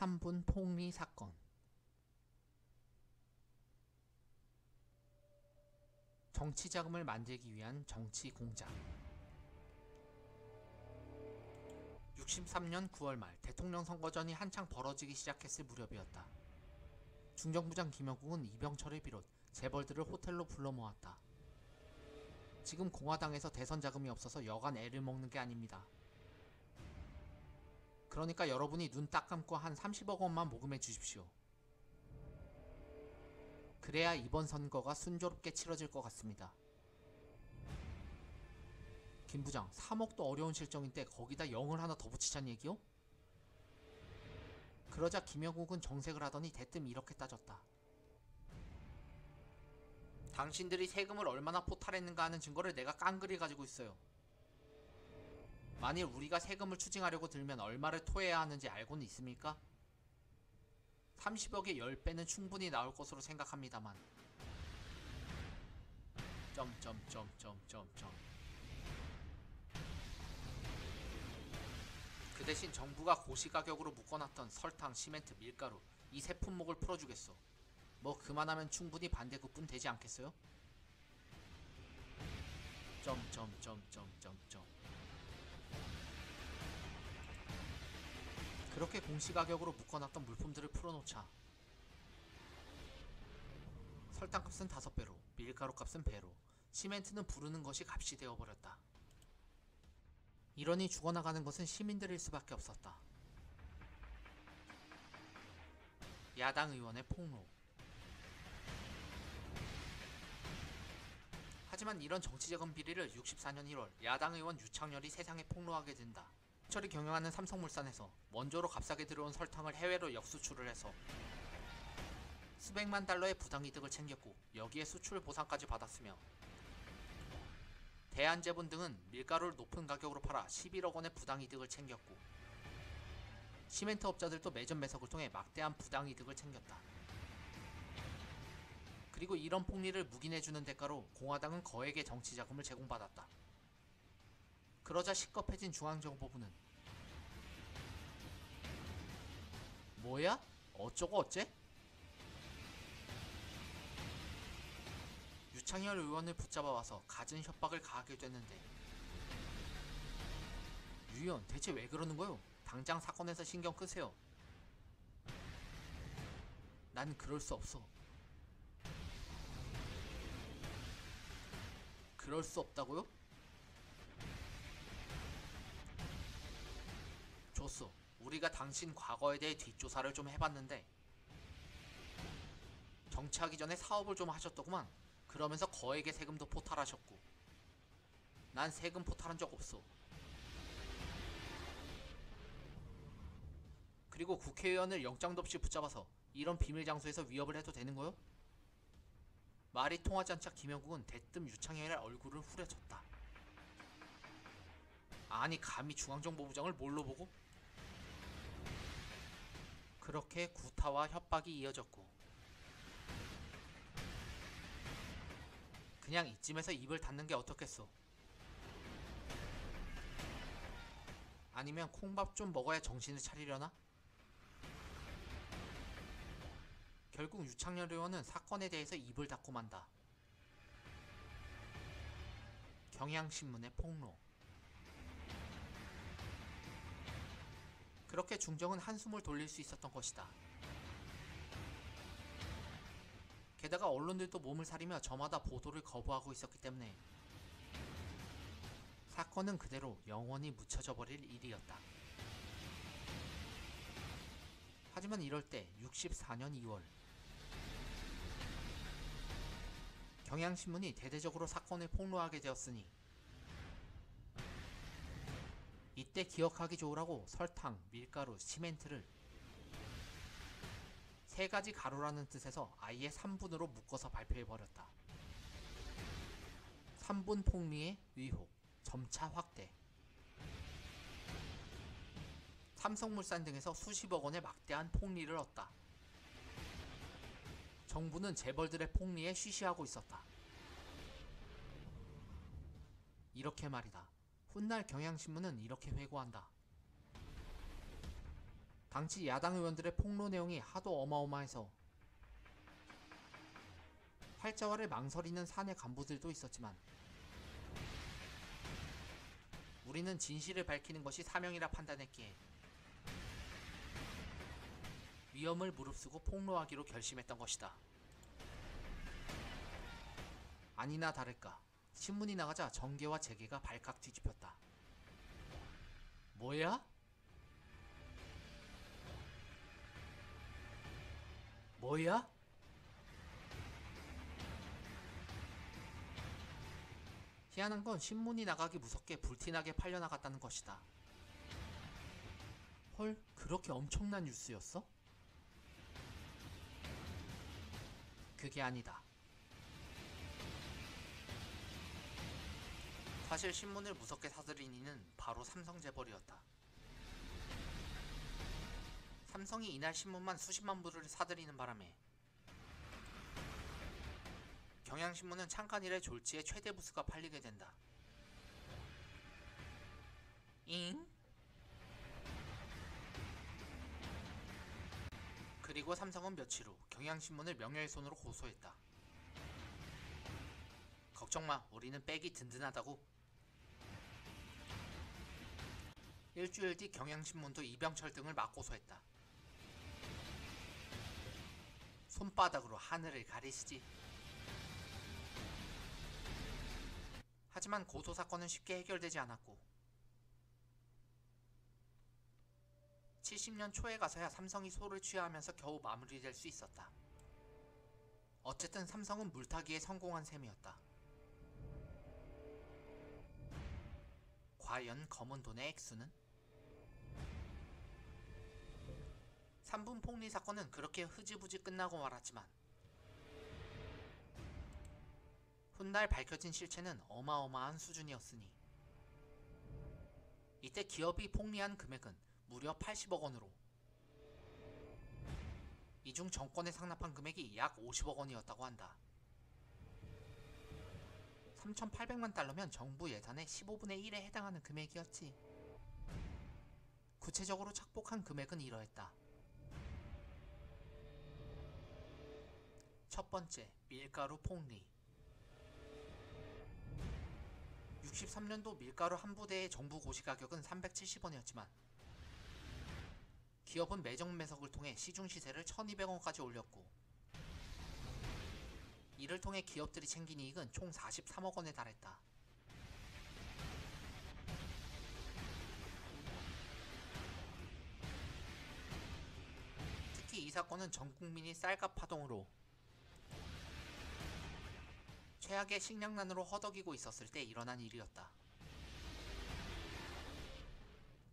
3분 폭리 사건. 정치 자금을 만들기 위한 정치 공작. 63년 9월 말 대통령 선거전이 한창 벌어지기 시작했을 무렵이었다. 중정부장 김영국은 이병철을 비롯 재벌들을 호텔로 불러 모았다. 지금 공화당에서 대선 자금이 없어서 여간 애를 먹는 게 아닙니다. 그러니까 여러분이 눈 딱 감고 한 30억 원만 모금해 주십시오. 그래야 이번 선거가 순조롭게 치러질 것 같습니다. 김 부장, 3억도 어려운 실정인데 거기다 0을 하나 더 붙이자는 얘기요? 그러자 김영국은 정색을 하더니 대뜸 이렇게 따졌다. 당신들이 세금을 얼마나 포탈했는가 하는 증거를 내가 깡그리 가지고 있어요. 만일 우리가 세금을 추징하려고 들면 얼마를 토해야 하는지 알고는 있습니까? 30억의 10배는 충분히 나올 것으로 생각합니다만. 그 대신 정부가 고시가격으로 묶어놨던 설탕, 시멘트, 밀가루 이 세 품목을 풀어주겠어. 뭐 그만하면 충분히 반대급분 되지 않겠어요? 그렇게 공시가격으로 묶어놨던 물품들을 풀어놓자 설탕값은 5배로, 밀가루값은 배로, 시멘트는 부르는 것이 값이 되어버렸다. 이러니 죽어나가는 것은 시민들일 수밖에 없었다. 야당 의원의 폭로. 하지만 이런 정치자금 비리를 64년 1월 야당 의원 유창열이 세상에 폭로하게 된다. 철이 경영하는 삼성물산에서 원조로 값싸게 들어온 설탕을 해외로 역수출을 해서 수백만 달러의 부당이득을 챙겼고 여기에 수출 보상까지 받았으며 대한제본 등은 밀가루를 높은 가격으로 팔아 11억 원의 부당이득을 챙겼고 시멘트 업자들도 매점 매석을 통해 막대한 부당이득을 챙겼다. 그리고 이런 폭리를 묵인해주는 대가로 공화당은 거액의 정치자금을 제공받았다. 그러자 시급해진 중앙정보부는 뭐야? 어쩌고 어째? 유창열 의원을 붙잡아와서 갖은 협박을 가하게 됐는데 유 의원 대체 왜 그러는 거요? 당장 사건에서 신경 끄세요. 난 그럴 수 없어. 그럴 수 없다고요? 좋소. 우리가 당신 과거에 대해 뒷조사를 좀 해봤는데 정치하기 전에 사업을 좀 하셨더구만. 그러면서 거액의 세금도 포탈하셨고 난 세금 포탈한 적 없어. 그리고 국회의원을 영장도 없이 붙잡아서 이런 비밀 장소에서 위협을 해도 되는 거요? 말이 통하지 않자 김영국은 대뜸 유창열의 얼굴을 후려쳤다. 아니 감히 중앙정보부장을 뭘로 보고? 그렇게 구타와 협박이 이어졌고 그냥 이쯤에서 입을 닫는 게 어떻겠소? 아니면 콩밥 좀 먹어야 정신을 차리려나? 결국 유창열 의원은 사건에 대해서 입을 닫고 만다. 경향신문의 폭로. 그렇게 중정은 한숨을 돌릴 수 있었던 것이다. 게다가 언론들도 몸을 사리며 저마다 보도를 거부하고 있었기 때문에 사건은 그대로 영원히 묻혀져 버릴 일이었다. 하지만 이럴 때 64년 2월 경향신문이 대대적으로 사건을 폭로하게 되었으니 이때 기억하기 좋으라고 설탕, 밀가루, 시멘트를 세 가지 가루라는 뜻에서 아예 3분으로 묶어서 발표해버렸다. 3분 폭리의 의혹, 점차 확대. 삼성물산 등에서 수십억 원의 막대한 폭리를 얻다. 정부는 재벌들의 폭리에 쉬쉬하고 있었다. 이렇게 말이다. 훗날 경향신문은 이렇게 회고한다. 당시 야당 의원들의 폭로 내용이 하도 어마어마해서 활자화를 망설이는 사내 간부들도 있었지만 우리는 진실을 밝히는 것이 사명이라 판단했기에 위험을 무릅쓰고 폭로하기로 결심했던 것이다. 아니나 다를까 신문이 나가자 정계와 재계가 발칵 뒤집혔다. 뭐야? 뭐야? 희한한 건 신문이 나가기 무섭게 불티나게 팔려나갔다는 것이다. 헐, 그렇게 엄청난 뉴스였어? 그게 아니다. 사실 신문을 무섭게 사들인 이는 바로 삼성재벌이었다. 삼성이 이날 신문만 수십만 부를 사들이는 바람에 경향신문은 창간 이래 졸지에 최대 부수가 팔리게 된다. 잉? 그리고 삼성은 며칠 후 경향신문을 명예훼손으로 고소했다. 걱정마, 우리는 백이 든든하다고. 일주일 뒤 경향신문도 이병철 등을 맞고소했다. 손바닥으로 하늘을 가리시지. 하지만 고소사건은 쉽게 해결되지 않았고 70년 초에 가서야 삼성이 소를 취하하면서 겨우 마무리될 수 있었다. 어쨌든 삼성은 물타기에 성공한 셈이었다. 과연 검은 돈의 액수는? 3분 폭리 사건은 그렇게 흐지부지 끝나고 말았지만 훗날 밝혀진 실체는 어마어마한 수준이었으니 이때 기업이 폭리한 금액은 무려 80억 원으로 이 중 정권에 상납한 금액이 약 50억 원이었다고 한다. 3,800만 달러면 정부 예산의 15분의 1에 해당하는 금액이었지. 구체적으로 착복한 금액은 이러했다. 첫 번째, 밀가루 폭리. 63년도 밀가루 한 부대의 정부 고시가격은 370원이었지만 기업은 매정 매석을 통해 시중 시세를 1200원까지 올렸고 이를 통해 기업들이 챙긴 이익은 총 43억 원에 달했다. 특히 이 사건은 전 국민이 쌀값 파동으로 최악의 식량난으로 허덕이고 있었을 때 일어난 일이었다.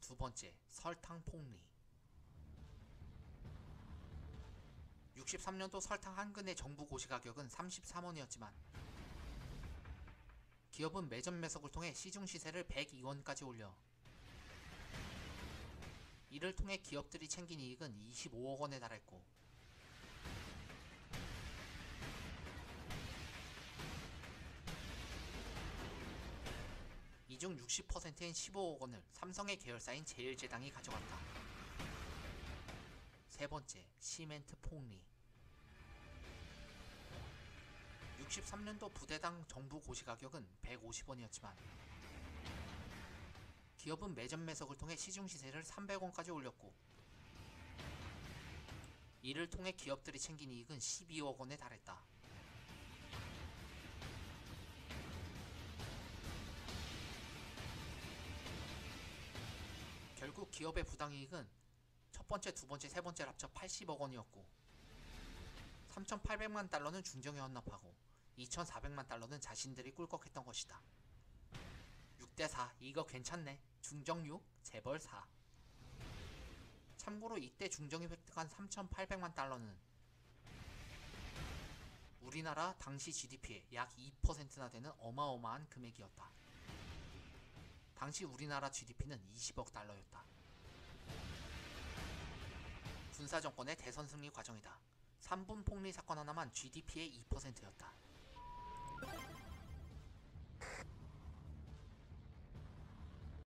두 번째, 설탕 폭리. 63년도 설탕 한 근의 정부 고시가격은 33원이었지만 기업은 매점 매석을 통해 시중 시세를 102원까지 올려 이를 통해 기업들이 챙긴 이익은 25억 원에 달했고 이 중 60%인 15억 원을 삼성의 계열사인 제일제당이 가져갔다. 세 번째, 시멘트 폭리. 63년도 부대당 정부 고시가격은 150원이었지만 기업은 매점 매석을 통해 시중 시세를 300원까지 올렸고 이를 통해 기업들이 챙긴 이익은 12억 원에 달했다. 결국 기업의 부당이익은 첫 번째, 두 번째, 세 번째를 합쳐 80억 원이었고 3,800만 달러는 중정에 헌납하고 2,400만 달러는 자신들이 꿀꺽했던 것이다. 6대4, 이거 괜찮네. 중정 6, 재벌 4. 참고로 이때 중정이 획득한 3,800만 달러는 우리나라 당시 GDP의 약 2%나 되는 어마어마한 금액이었다. 당시 우리나라 GDP는 20억 달러였다. 군사정권의 대선 승리 과정이다. 3분 폭리 사건 하나만 GDP의 2%였다.